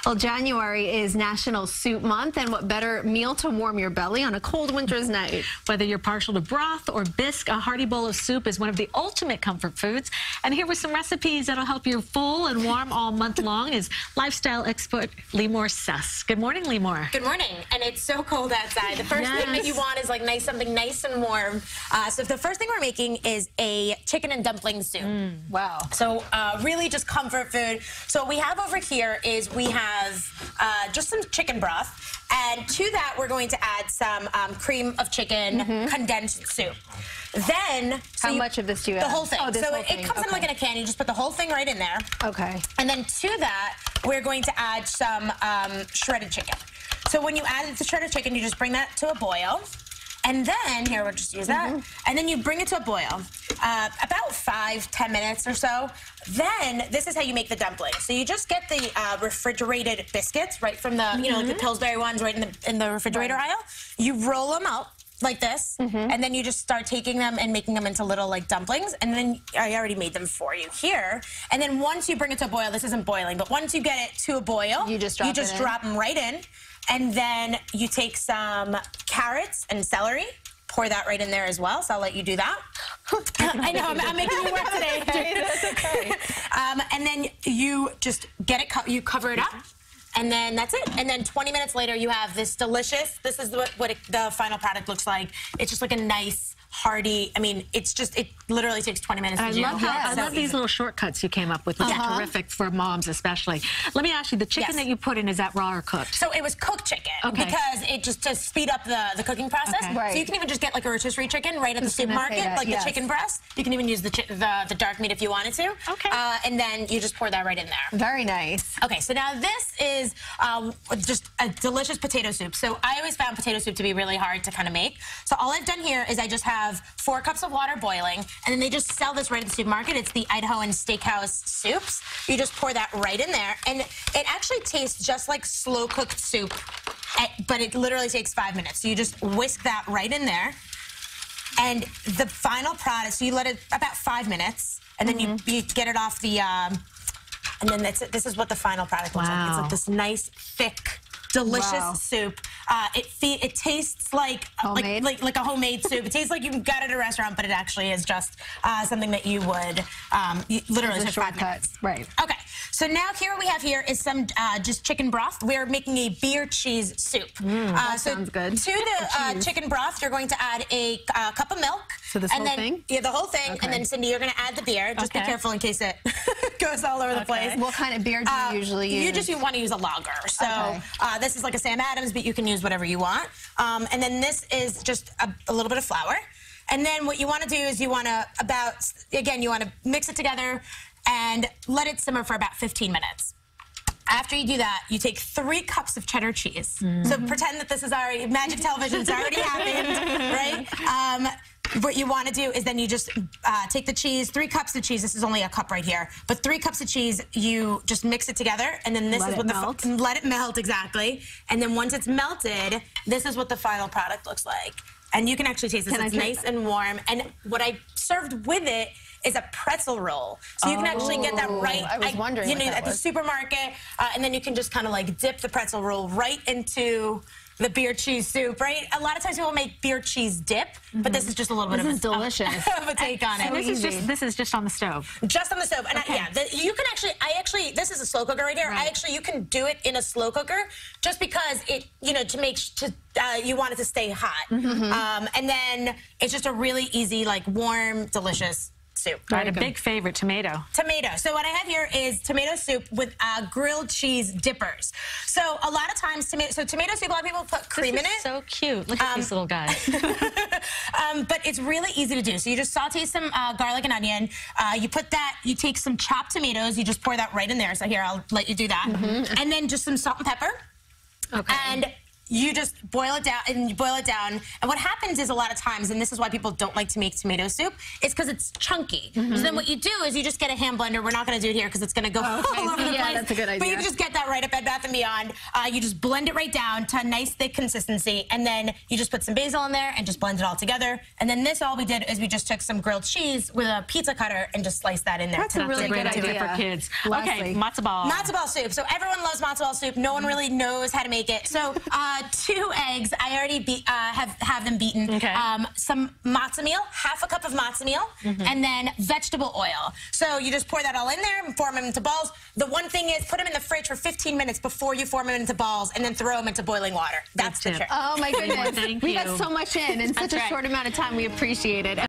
Well, January is National Soup Month, and what better meal to warm your belly on a cold winter's night? Whether you're partial to broth or bisque, a hearty bowl of soup is one of the ultimate comfort foods. And here with some recipes that'll help you full and warm all month long is lifestyle expert Limor Suss. Good morning, Limor. Good morning. And it's so cold outside. The first thing that you want is like something nice and warm. So the first thing we're making is a chicken and dumpling soup. Wow. So really just comfort food. So what we have over here is we have just some chicken broth. And to that, we're going to add some cream of chicken condensed soup. Then, how much of this do you add? The whole thing. Oh, so it comes in like in a can. You just put the whole thing right in there. Okay. And then to that, we're going to add some shredded chicken. So when you add the shredded chicken, you just bring that to a boil. And then, here, we'll just use that. And then you bring it to a boil, about 5-10 minutes or so. Then, this is how you make the dumplings. So you just get the refrigerated biscuits right from the, you know, the Pillsbury ones right in the refrigerator aisle. You roll them out like this, and then you just start taking them and making them into little, like, dumplings. And then I already made them for you here. And then once you bring it to a boil, this isn't boiling, but once you get it to a boil, you just drop them right in. And then you take some carrots and celery, pour that right in there as well, so I'll let you do that. I know, I'm making you work today. That's okay. And then you just get it, you cover it up, and then that's it. And then 20 minutes later, you have this delicious, this is what the final product looks like. It's just like a nice, hearty, I mean, it's just, it literally takes 20 minutes to do. I love these little shortcuts you came up with, which are terrific for moms especially. Let me ask you, the chicken that you put in, is that raw or cooked? So it was cooked chicken, because it just to speed up the cooking process. So you can even just get like a rotisserie chicken right at the supermarket, like the chicken breast. You can even use the dark meat if you wanted to. And then you just pour that right in there. Very nice. Okay, so now this is just a delicious potato soup. So I always found potato soup to be really hard to kind of make. So all I've done here is I just have 4 cups of water boiling, and then they just sell this right at the supermarket. It's the Idaho and Steakhouse soups. You just pour that right in there, and it actually tastes just like slow-cooked soup, but it literally takes 5 minutes. So you just whisk that right in there, and the final product, so you let it about 5 minutes, and then you get it off the, and then this is what the final product looks like. It's like this nice, thick, delicious soup. It tastes like a homemade soup. It tastes like you got it at a restaurant, but it actually is just something that you would literally take 5 minutes. Right. Okay. So now here we have here is some just chicken broth. We're making a beer cheese soup. That sounds good. To the chicken broth, you're going to add a cup of milk. So this whole thing? Yeah, the whole thing. And then, Cindy, you're going to add the beer. Just be careful in case it goes all over the place. What kind of beer do you usually use? You want to use a lager. So this is like a Sam Adams, but you can use whatever you want. And then this is just a little bit of flour. And then what you want to do is you want to you want to mix it together and let it simmer for about 15 minutes. After you do that, you take 3 cups of cheddar cheese. So pretend that this is already, magic television's already happened, right? What you want to do is then you just take the cheese, 3 cups of cheese. This is only a cup right here, but 3 cups of cheese. You just mix it together, and then this is what let it melt exactly. And then once it's melted, this is what the final product looks like. And you can actually taste this. It's nice and warm. And what I served with it is a pretzel roll. So you can actually get that right. I was wondering at the supermarket, and then you can just kind of like dip the pretzel roll right into the beer cheese soup, right? A lot of times people make beer cheese dip, but this is just a little bit of a take on it. This is just on the stove. Just on the stove. And you can actually, this is a slow cooker right here. You can do it in a slow cooker just because it, you want it to stay hot. And then it's just a really easy, like warm, delicious soup. Right, a big favorite, tomato. Tomato. So what I have here is tomato soup with grilled cheese dippers. So a lot of times, tomato soup, a lot of people put cream in it. So cute. Look at these little guys. But it's really easy to do. So you just saute some garlic and onion. You take some chopped tomatoes. You just pour that right in there. So here, I'll let you do that. And then just some salt and pepper. And you just boil it down, and you boil it down. And what happens is a lot of times, and this is why people don't like to make tomato soup, is because it's chunky. So then what you do is you just get a hand blender. We're not going to do it here because it's going to go all over the place. That's a good idea. But you can just get that right at Bed Bath & Beyond. You just blend it right down to a nice thick consistency, and then you just put some basil in there and just blend it all together. And then this, all we did is we just took some grilled cheese with a pizza cutter and just sliced that in there. That's a really good idea for kids. Leslie. Okay, matzo ball. Matzo ball soup. So everyone loves matzo ball soup. No one really knows how to make it. So 2 eggs. I already have them beaten. Okay. Some matzo meal, half a cup of matzo meal, and then vegetable oil. So you just pour that all in there and form them into balls. The one thing is put them in the fridge for 15 minutes before you form them into balls, and then throw them into boiling water. That's the trick. Oh my goodness. Thank We you. got so much in such a short amount of time. We appreciate it.